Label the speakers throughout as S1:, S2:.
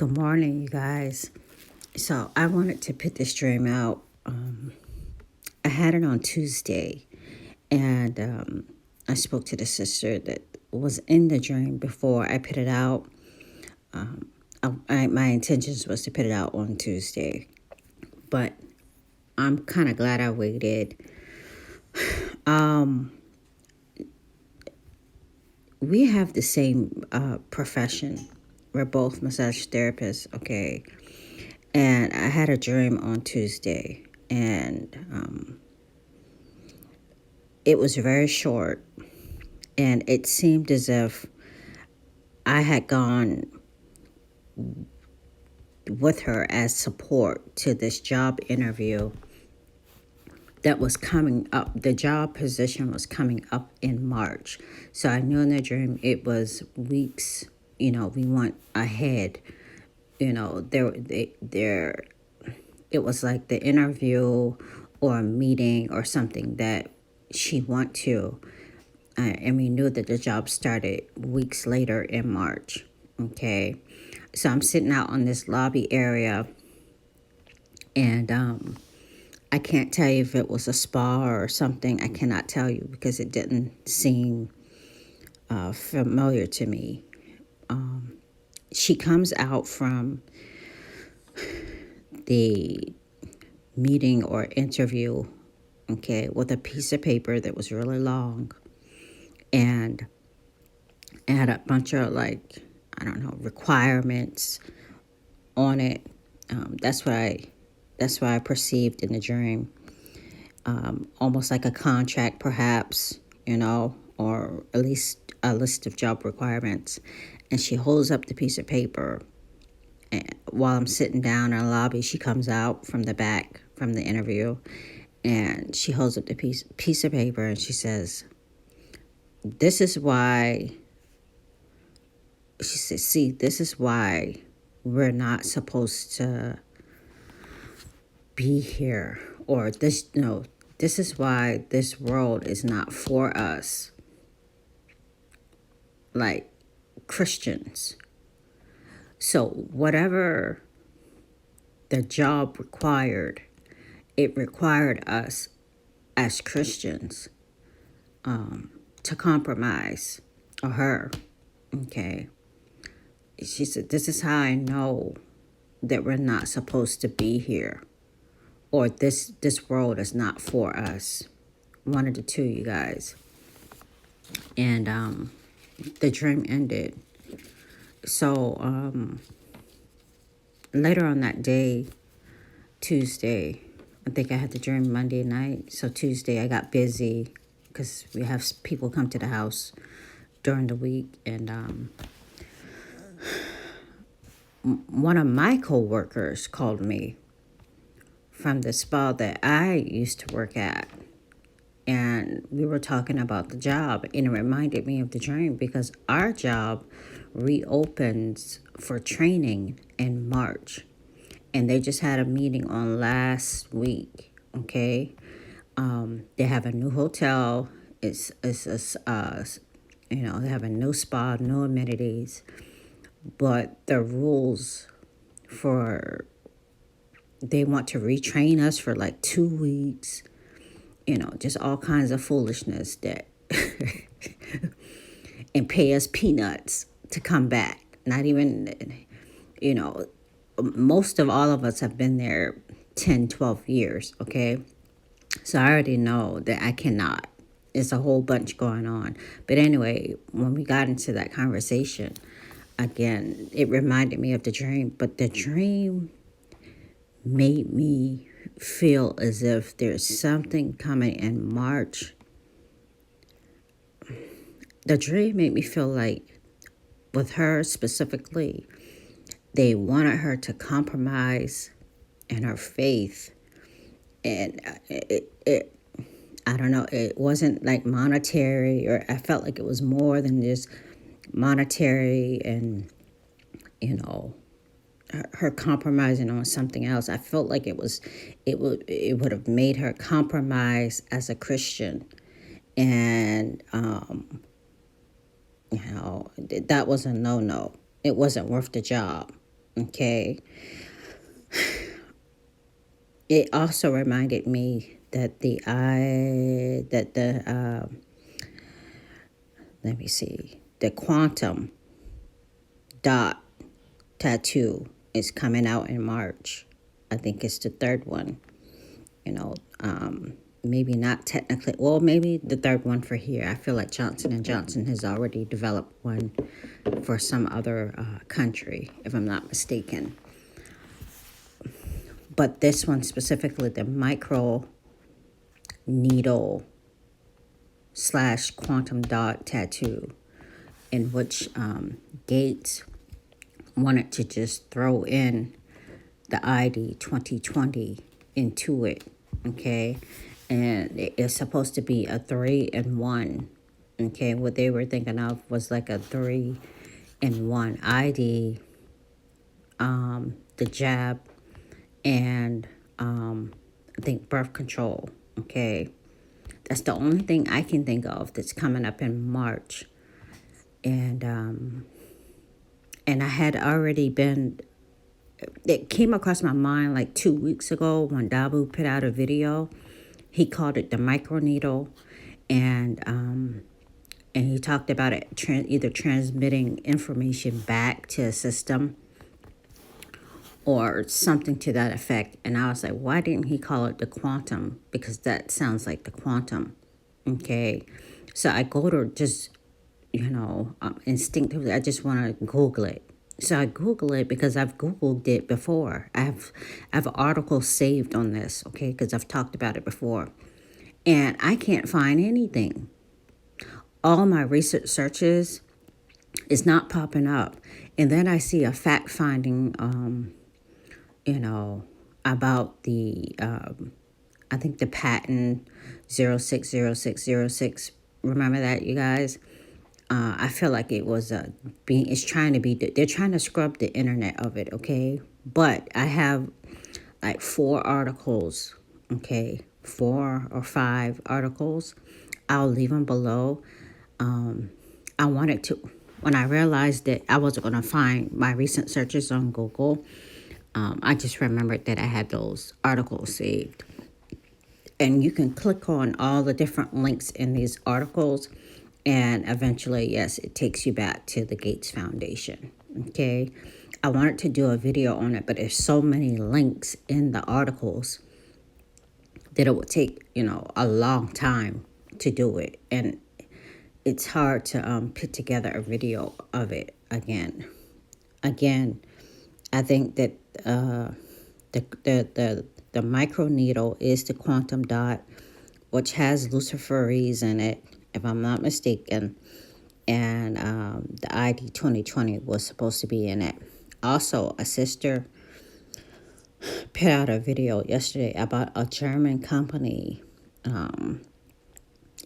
S1: Good morning, you guys. So I wanted to put this dream out. I had it on Tuesday, and I spoke to the sister that was in the dream before I put it out. My intentions was to put it out on Tuesday, but I'm kind of glad I waited. We have the same profession. We're both massage therapists, okay? And I had a dream on Tuesday, and it was very short, and it seemed as if I had gone with her as support to this job interview that was coming up. The job position was coming up in March. So I knew in the dream it was weeks, we went ahead. It was like the interview or a meeting or something that she went to. And we knew that the job started weeks later in March. Okay. So I'm sitting out on this lobby area, and I can't tell you if it was a spa or something. I cannot tell you because it didn't seem familiar to me. She comes out from the meeting or interview, okay, with a piece of paper that was really long, and had a bunch of requirements on it. That's what I perceived in the dream. Almost like a contract, perhaps, or at least a list of job requirements. And she holds up the piece of paper. And while I'm sitting down in the lobby, she comes out from the back from the interview, and she holds up the piece of paper, and she says, "This is why." She says, "See, this is why we're not supposed to be here, or this is why this world is not for us, like Christians. So whatever the job required, it required us as Christians to compromise, or her, okay?" She said, "This is how I know that we're not supposed to be here, or this world is not for us." One of the two, you guys. And the dream ended. So later on that day, Tuesday, I think I had the dream Monday night. So Tuesday I got busy because we have people come to the house during the week, and one of my co-workers called me from the spa that I used to work at, and we were talking about the job, and it reminded me of the dream because our job reopens for training in March, and they just had a meeting on last week. Okay, they have a new hotel. They have a new spa, no amenities, but the rules they want to retrain us for like 2 weeks, just all kinds of foolishness that, and pay us peanuts to come back. Not even, most of all of us have been there 10, 12 years, okay? So I already know that I cannot. It's a whole bunch going on. But anyway, when we got into that conversation, again, it reminded me of the dream, but the dream made me feel as if there's something coming in March. The dream made me feel like, with her specifically, they wanted her to compromise in her faith. And I don't know, it wasn't like monetary, or I felt like it was more than just monetary and, her compromising on something else. I felt like it would have made her compromise as a Christian. And, that was a no-no. It wasn't worth the job. Okay. It also reminded me that let me see, the quantum dot tattoo is coming out in March. I think it's the third one. You know, maybe not technically. Well, maybe the third one for here. I feel like Johnson and Johnson has already developed one for some other country, if I'm not mistaken. But this one specifically, the micro needle / quantum dot tattoo, in which Gates wanted to just throw in the ID 2020 into it, okay? And it's supposed to be a 3-in-1, okay? What they were thinking of was like a 3-in-1 ID, the jab, and I think birth control, okay? That's the only thing I can think of that's coming up in March. And I had already been, it came across my mind like 2 weeks ago when Dabu put out a video. He called it the microneedle, and he talked about it either transmitting information back to a system or something to that effect. And I was like, why didn't he call it the quantum? Because that sounds like the quantum. Okay. So I go to just, instinctively, I just want to Google it. So I Google it because I've Googled it before. I have articles saved on this, okay, because I've talked about it before. And I can't find anything. All my research searches is not popping up. And then I see a fact-finding, about the, I think the patent 060606. Remember that, you guys? I feel like it was they're trying to scrub the internet of it, okay? But I have like 4 articles, okay? 4 or 5 articles. I'll leave them below. I wanted to, when I realized that I wasn't going to find my recent searches on Google, I just remembered that I had those articles saved. And you can click on all the different links in these articles, and eventually, yes, it takes you back to the Gates Foundation, okay? I wanted to do a video on it, but there's so many links in the articles that it would take, a long time to do it. And it's hard to put together a video of it again. I think that the micro needle is the quantum dot, which has luciferase in it, if I'm not mistaken, and the ID 2020 was supposed to be in it. Also, a sister put out a video yesterday about a German company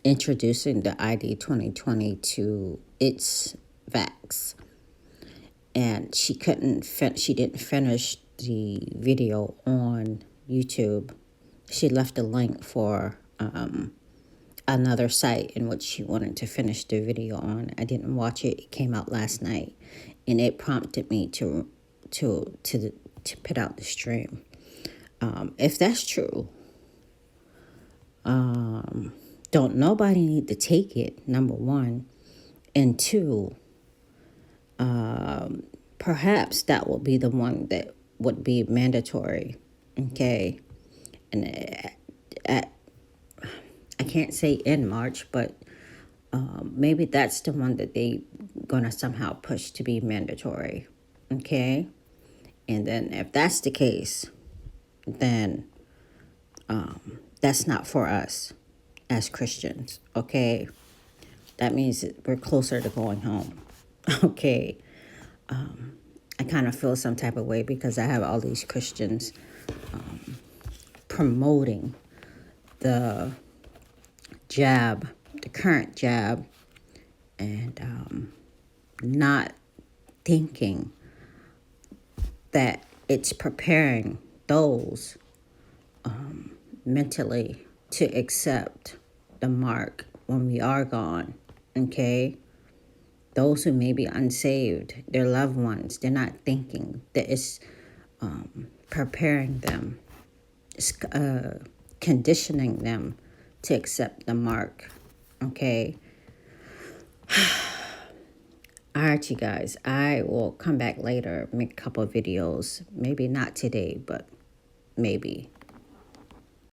S1: introducing the ID 2020 to its vax. And she didn't finish the video on YouTube. She left a link for another site in which she wanted to finish the video on. I didn't watch it. It came out last night, and it prompted me to put out the stream. If that's true, don't nobody need to take it, number one. And two, perhaps that will be the one that would be mandatory, okay? And I can't say in March, but maybe that's the one that they gonna somehow push to be mandatory, okay? And then if that's the case, then that's not for us as Christians, okay? That means that we're closer to going home, okay? I kind of feel some type of way because I have all these Christians promoting the jab, the current jab, and not thinking that it's preparing those mentally to accept the mark when we are gone, okay? those who may be unsaved, their loved ones, they're not thinking that it's preparing them, it's conditioning them to accept the mark. Okay. All right, you guys, I will come back later, make a couple of videos. Maybe not today, but maybe